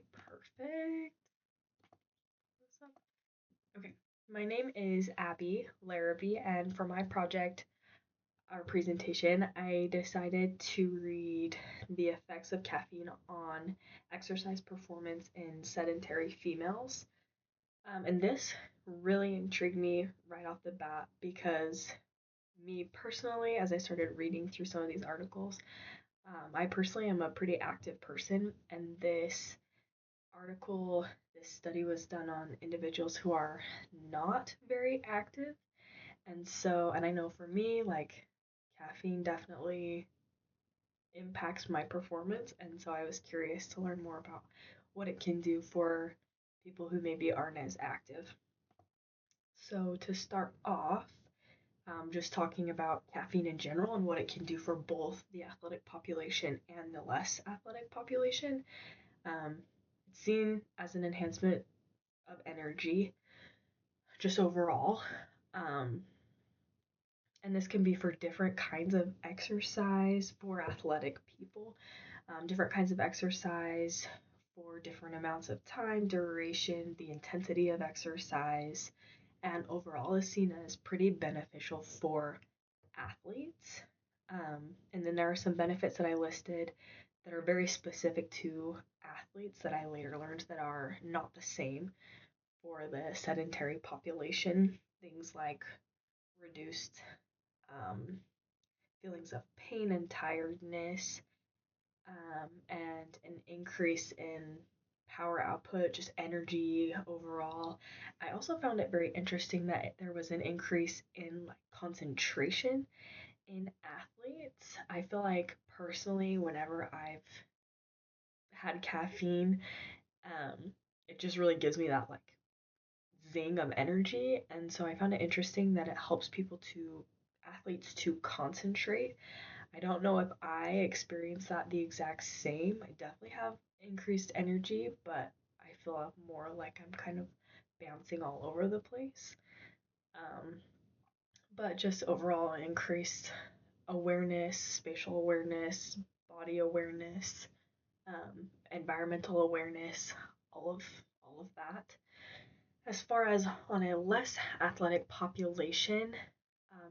Okay, perfect. What's up? Okay, my name is Abby Larrabee, and for my project, our presentation, I decided to read The Effects of Caffeine on Exercise Performance in Sedentary Females. And this really intrigued me right off the bat because me personally, as I started reading through some of these articles, I personally am a pretty active person, and this study was done on individuals who are not very active. And I know for me, like, caffeine definitely impacts my performance. And so I was curious to learn more about what it can do for people who maybe aren't as active. So to start off, just talking about caffeine in general and what it can do for both the athletic population and the less athletic population. Um, it's seen as an enhancement of energy just overall. Um, and this can be for different kinds of exercise for athletic people, different kinds of exercise for different amounts of time, duration, the intensity of exercise, and overall is seen as pretty beneficial for athletes. And then there are some benefits that I listed that are very specific to athletes that I later learned that are not the same for the sedentary population. Things like reduced um, feelings of pain and tiredness, and an increase in power output, just energy overall. I also found it very interesting that there was an increase in like concentration in athletes. I feel like personally, whenever I've had caffeine, um, it just really gives me that like zing of energy. And so I found it interesting that it helps athletes to concentrate. I don't know if I experience that the exact same. I definitely have increased energy, but I feel more like I'm kind of bouncing all over the place. Um, but just overall increased awareness, spatial awareness, body awareness, environmental awareness, all of all of that. As far as on a less athletic population,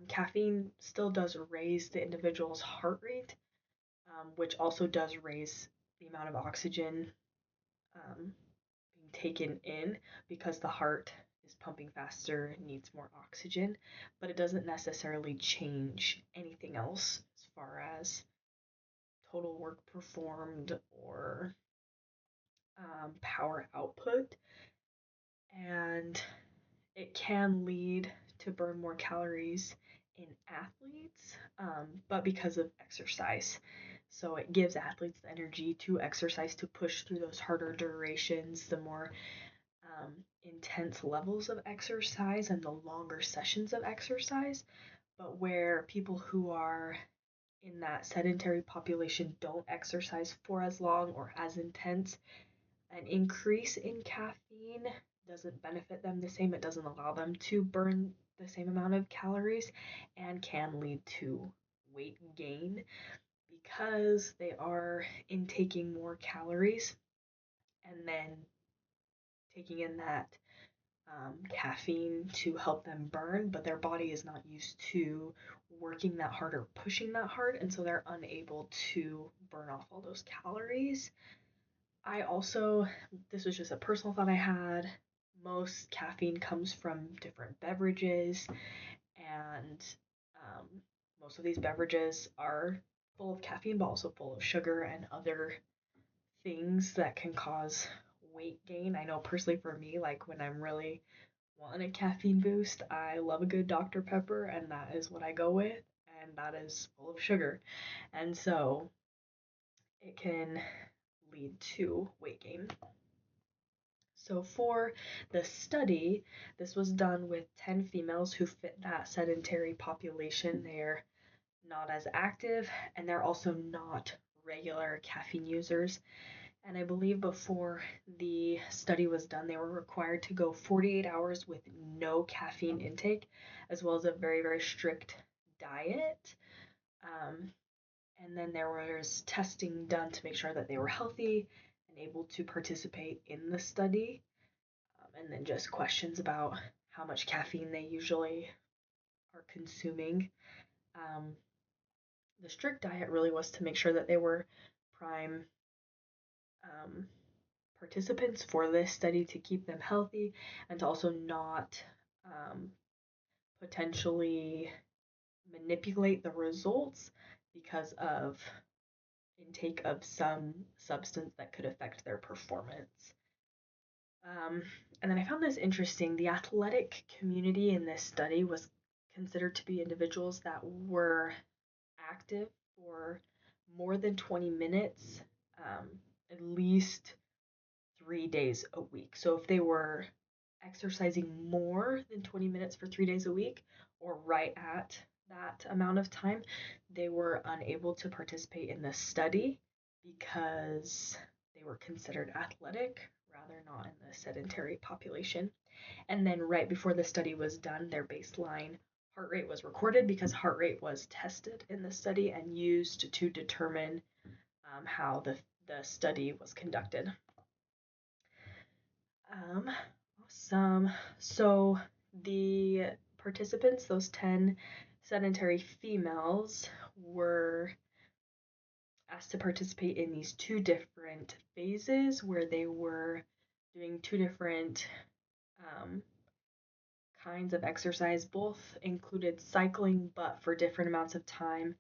caffeine still does raise the individual's heart rate, which also does raise the amount of oxygen being taken in because the heart is pumping faster, needs more oxygen, but it doesn't necessarily change anything else as far as total work performed or power output. And it can lead to burn more calories in athletes, but because of exercise. So it gives athletes the energy to exercise to push through those harder durations, the more intense levels of exercise, and the longer sessions of exercise. But where people who are in that sedentary population don't exercise for as long or as intense, an increase in caffeine doesn't benefit them the same. It doesn't allow them to burn the same amount of calories and can lead to weight gain because they are intaking more calories and then taking in that caffeine to help them burn, but their body is not used to working that hard or pushing that hard, and so they're unable to burn off all those calories. I also, this was just a personal thought I had. Most caffeine comes from different beverages, and um, most of these beverages are full of caffeine, but also full of sugar and other things that can cause weight gain. I know personally for me, like when I'm really wanting a caffeine boost, I love a good Dr. Pepper, and that is what I go with, and that is full of sugar. And so it can lead to weight gain. So for the study, this was done with 10 females who fit that sedentary population. They're not as active and they're also not regular caffeine users. And I believe before the study was done, they were required to go 48 hours with no caffeine intake, as well as a very, very strict diet. Um, and then there was testing done to make sure that they were healthy and able to participate in the study, and then just questions about how much caffeine they usually are consuming. Um, the strict diet really was to make sure that they were prime um, participants for this study, to keep them healthy and to also not potentially manipulate the results because of intake of some substance that could affect their performance. Um, and then I found this interesting. The athletic community in this study was considered to be individuals that were active for more than 20 minutes, at least 3 days a week. So if they were exercising more than 20 minutes for 3 days a week, or right at that amount of time, they were unable to participate in the study because they were considered athletic rather not in the sedentary population. And then right before the study was done, their baseline heart rate was recorded because heart rate was tested in the study and used to determine how the study was conducted. Awesome. So the participants, those 10 sedentary females, were asked to participate in these two different phases where they were doing two different kinds of exercise. Both included cycling, but for different amounts of time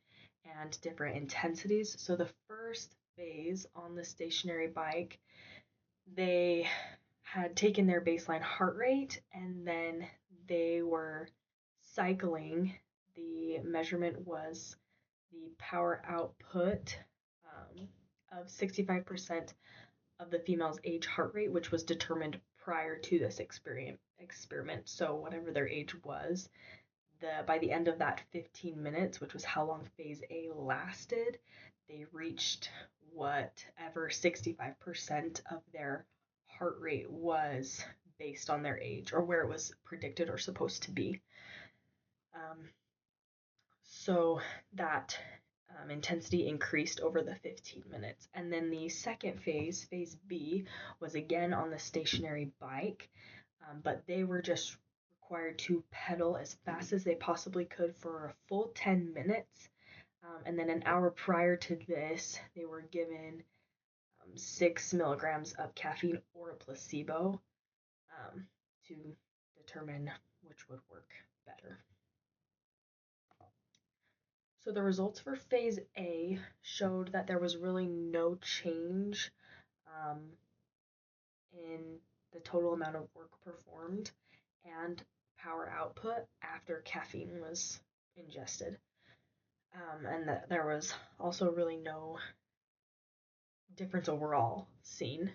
and different intensities. So the first phase on the stationary bike, they had taken their baseline heart rate and then they were cycling. The measurement was the power output of 65% of the female's age heart rate, which was determined prior to this experiment. So whatever their age was, by the end of that 15 minutes, which was how long phase A lasted, they reached whatever 65% of their heart rate was based on their age, or where it was predicted or supposed to be. So that intensity increased over the 15 minutes. And then the second phase, phase B, was again on the stationary bike, but they were just required to pedal as fast as they possibly could for a full 10 minutes. And then an hour prior to this, they were given 6 milligrams of caffeine or a placebo to determine which would work better. So the results for phase A showed that there was really no change in the total amount of work performed and power output after caffeine was ingested. And that there was also really no difference overall seen.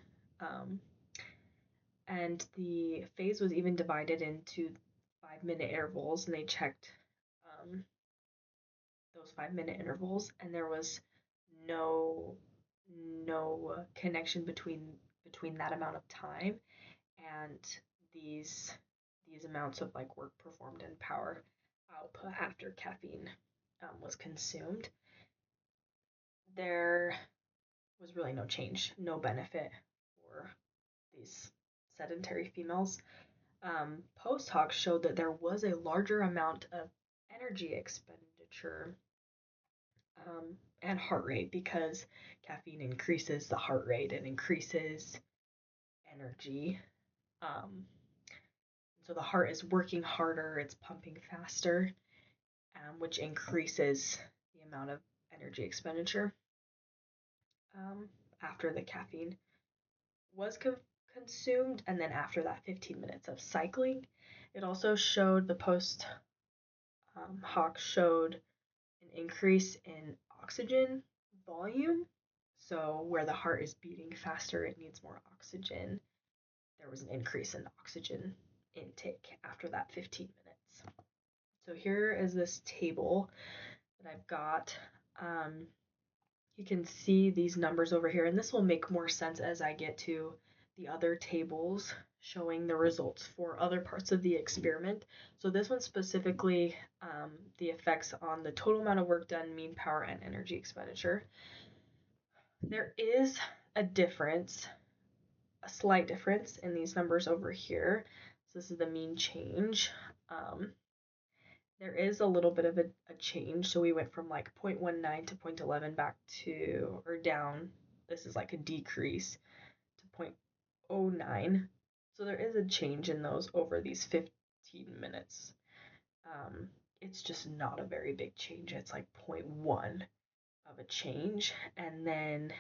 And the phase was even divided into 5-minute intervals, and they checked those 5-minute intervals, and there was no connection between that amount of time and these amounts of like work performed and power output after caffeine was consumed. There was really no change, no benefit for these sedentary females. Post hoc showed that there was a larger amount of energy expenditure and heart rate, because caffeine increases the heart rate and increases energy. So the heart is working harder, it's pumping faster, which increases the amount of energy expenditure after the caffeine was consumed, and then after that 15 minutes of cycling. It also showed, the post hoc showed an increase in oxygen volume. So where the heart is beating faster, it needs more oxygen. There was an increase in oxygen intake after that 15 minutes. So here is this table that I've got. You can see these numbers over here, and this will make more sense as I get to the other tables showing the results for other parts of the experiment. So this one specifically, the effects on the total amount of work done, mean power, and energy expenditure. There is a difference, a slight difference in these numbers over here. So this is the mean change. There is a little bit of a change. So we went from like 0.19 to 0.11 back to, or down. This is like a decrease to 0.09. So there is a change in those over these 15 minutes. It's just not a very big change. It's like 0.1 of a change. And then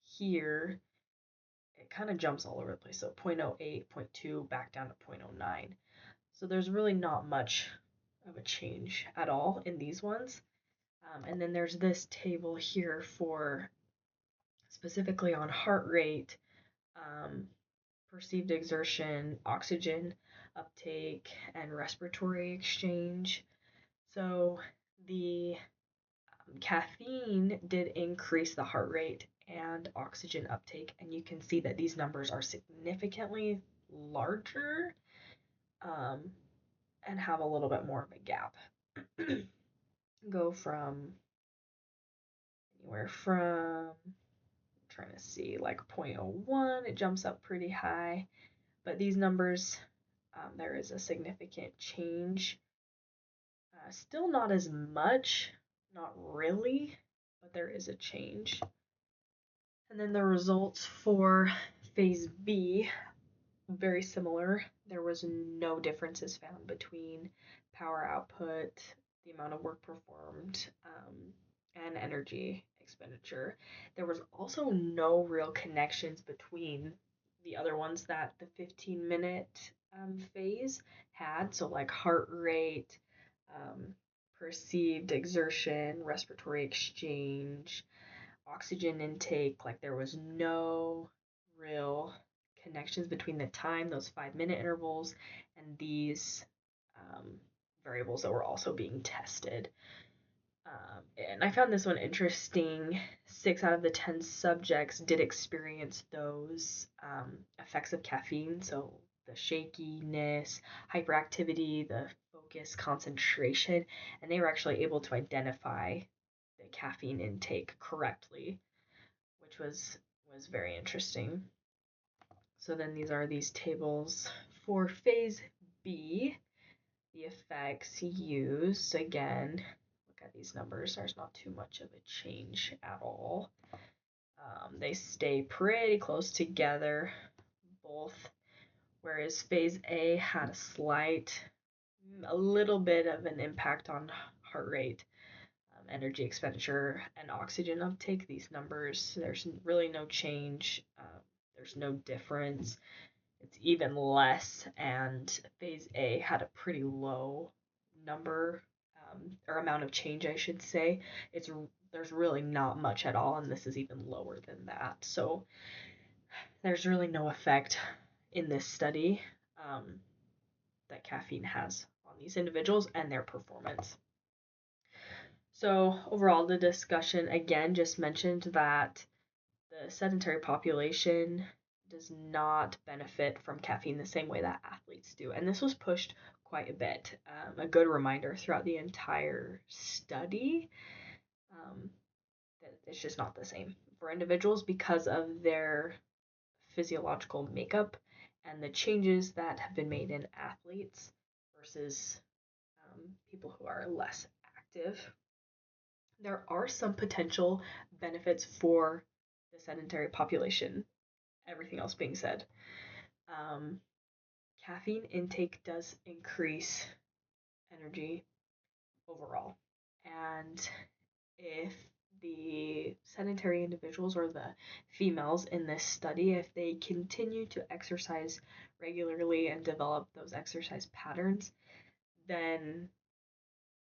here, it kind of jumps all over the place. So 0.08, 0.2, back down to 0.09. So there's really not much of a change at all in these ones. And then there's this table here for specifically on heart rate, perceived exertion, oxygen uptake, and respiratory exchange. So the caffeine did increase the heart rate and oxygen uptake, and you can see that these numbers are significantly larger and have a little bit more of a gap. Go from anywhere from, I'm trying to see, like 0.01, it jumps up pretty high, but these numbers, there is a significant change. Still not as much, not really, but there is a change. And then the results for phase B, very similar. There was no differences found between power output, the amount of work performed, and energy expenditure. There was also no real connections between the other ones that the 15-minute phase had, so like heart rate, perceived exertion, respiratory exchange, oxygen intake. Like there was no real connections between the time, those 5-minute intervals, and these variables that were also being tested. And I found this one interesting. 6 out of the 10 subjects did experience those effects of caffeine. So the shakiness, hyperactivity, the focus, concentration, and they were actually able to identify the caffeine intake correctly, which was very interesting. So then these are these tables for phase B. The effects used, again, look at these numbers, there's not too much of a change at all. They stay pretty close together, both, whereas phase A had a little bit of an impact on heart rate, energy expenditure, and oxygen uptake. These numbers, there's really no change, there's no difference. It's even less, and phase A had a pretty low number, or amount of change, I should say. There's really not much at all, and this is even lower than that. So there's really no effect in this study that caffeine has on these individuals and their performance. So overall, the discussion again just mentioned that the sedentary population does not benefit from caffeine the same way that athletes do. And this was pushed quite a bit. A good reminder throughout the entire study that it's just not the same for individuals because of their physiological makeup and the changes that have been made in athletes versus people who are less active. There are some potential benefits for the sedentary population, everything else being said. Caffeine intake does increase energy overall. And if the sedentary individuals or the females in this study, if they continue to exercise regularly and develop those exercise patterns, then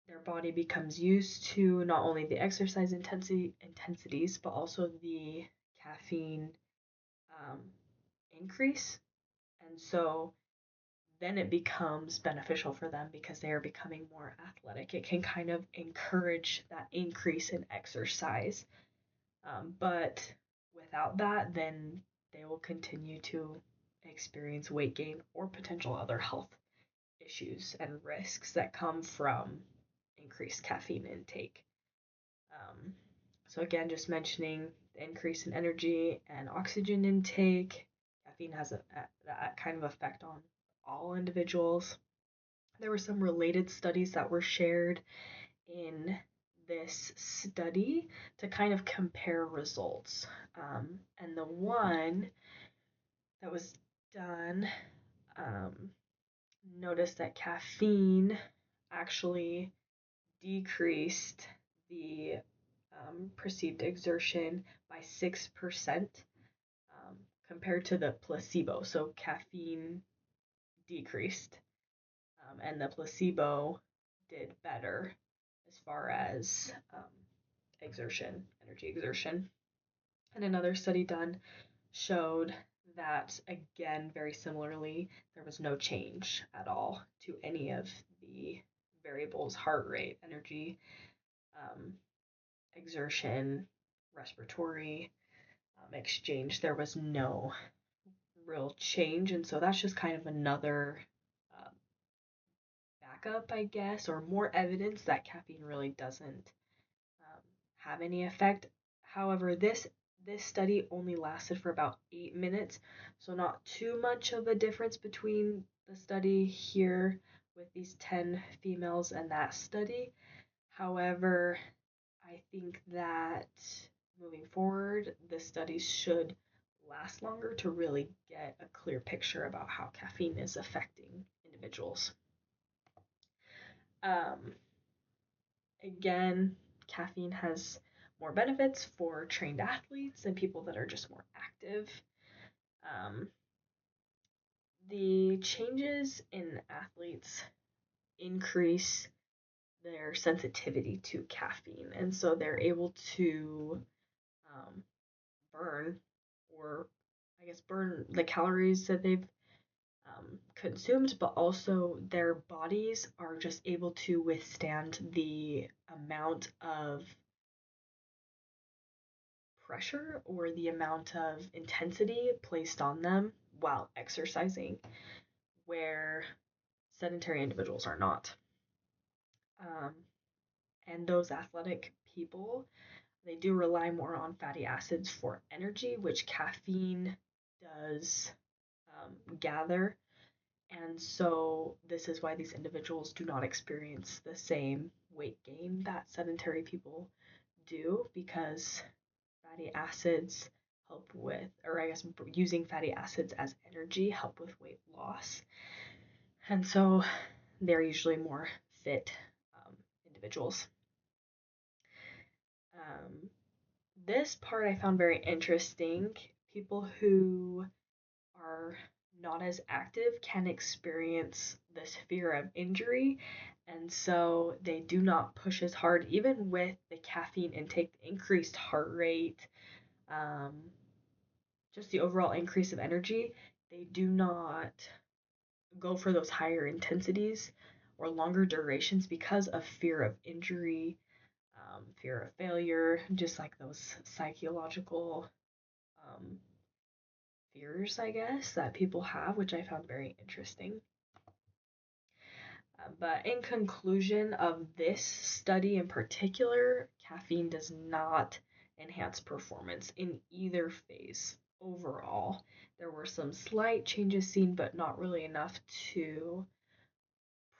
their body becomes used to not only the exercise intensities, but also the caffeine increase. And so then it becomes beneficial for them because they are becoming more athletic. It can kind of encourage that increase in exercise. But without that, then they will continue to experience weight gain or potential other health issues and risks that come from increased caffeine intake. So again, just mentioning the increase in energy and oxygen intake. Caffeine has that kind of effect on all individuals. There were some related studies that were shared in this study to kind of compare results. And the one that was done noticed that caffeine actually decreased the perceived exertion by 6% compared to the placebo. So caffeine decreased, and the placebo did better as far as energy exertion. And another study done showed that, again, very similarly, there was no change at all to any of the variables: heart rate, energy, exertion, respiratory, exchange. There was no real change. And so that's just kind of another backup, I guess, or more evidence that caffeine really doesn't have any effect. However, this study only lasted for about 8 minutes, so not too much of a difference between the study here with these 10 females and that study. However, I think that moving forward, the studies should last longer to really get a clear picture about how caffeine is affecting individuals. Again, caffeine has more benefits for trained athletes and people that are just more active. The changes in athletes increase their sensitivity to caffeine, and so they're able to burn, or I guess burn the calories that they've consumed, but also their bodies are just able to withstand the amount of pressure or the amount of intensity placed on them while exercising, where sedentary individuals are not. And those athletic people, they do rely more on fatty acids for energy, which caffeine does gather. And so this is why these individuals do not experience the same weight gain that sedentary people do, because fatty acids help with, or I guess using fatty acids as energy help with weight loss. And so they're usually more fit individuals. This part I found very interesting. People who are not as active can experience this fear of injury, and so they do not push as hard, even with the caffeine intake, increased heart rate, just the overall increase of energy. They do not go for those higher intensities or longer durations because of fear of injury, fear of failure, just like those psychological fears, I guess, that people have, which I found very interesting. But in conclusion of this study in particular, caffeine does not enhance performance in either phase overall. There were some slight changes seen, but not really enough to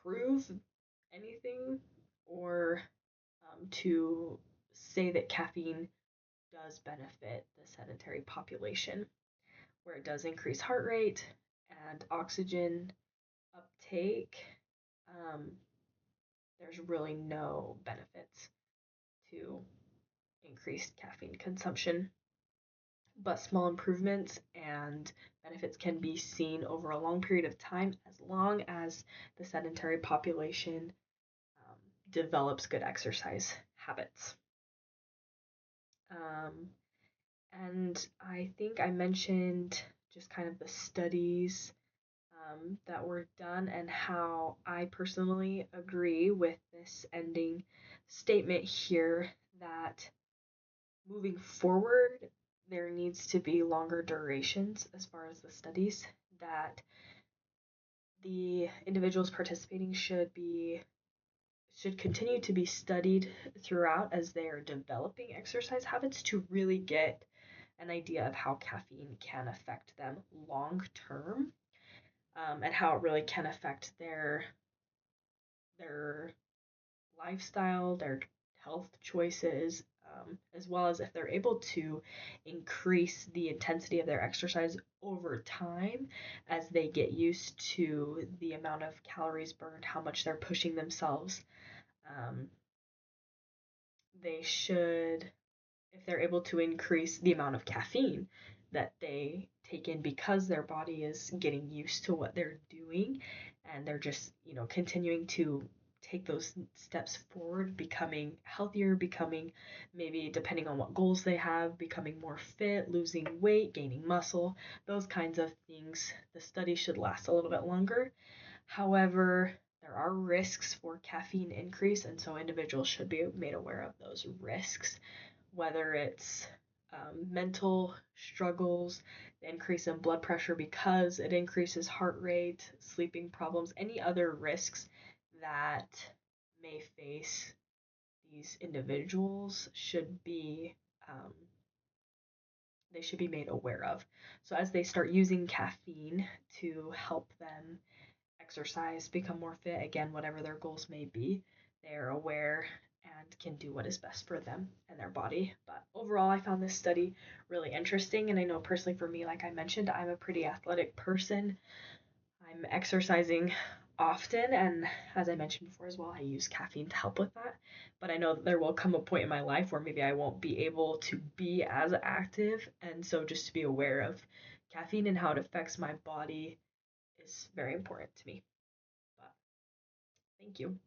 prove anything or to say that caffeine does benefit the sedentary population, where it does increase heart rate and oxygen uptake. There's really no benefits to increased caffeine consumption, but small improvements and benefits can be seen over a long period of time as long as the sedentary population develops good exercise habits. And I think I mentioned just kind of the studies that were done and how I personally agree with this ending statement here, that moving forward, there needs to be longer durations as far as the studies, that the individuals participating should be should continue to be studied throughout as they are developing exercise habits to really get an idea of how caffeine can affect them long term, and how it really can affect their lifestyle, their health choices, as well as if they're able to increase the intensity of their exercise over time as they get used to the amount of calories burned, how much they're pushing themselves. Um, they should, if they're able to increase the amount of caffeine that they take in because their body is getting used to what they're doing and they're just, continuing to take those steps forward, becoming healthier, becoming, maybe depending on what goals they have, becoming more fit, losing weight, gaining muscle, those kinds of things. The study should last a little bit longer. However, there are risks for caffeine increase, and so individuals should be made aware of those risks, whether it's mental struggles, the increase in blood pressure because it increases heart rate, sleeping problems, any other risks that may face these individuals should be, they should be made aware of. So as they start using caffeine to help them exercise, become more fit, again, whatever their goals may be, they're aware and can do what is best for them and their body. But overall, I found this study really interesting. And I know personally for me, like I mentioned, I'm a pretty athletic person. I'm exercising often. And as I mentioned before as well, I use caffeine to help with that. But I know that there will come a point in my life where maybe I won't be able to be as active. And so just to be aware of caffeine and how it affects my body is very important to me. But thank you.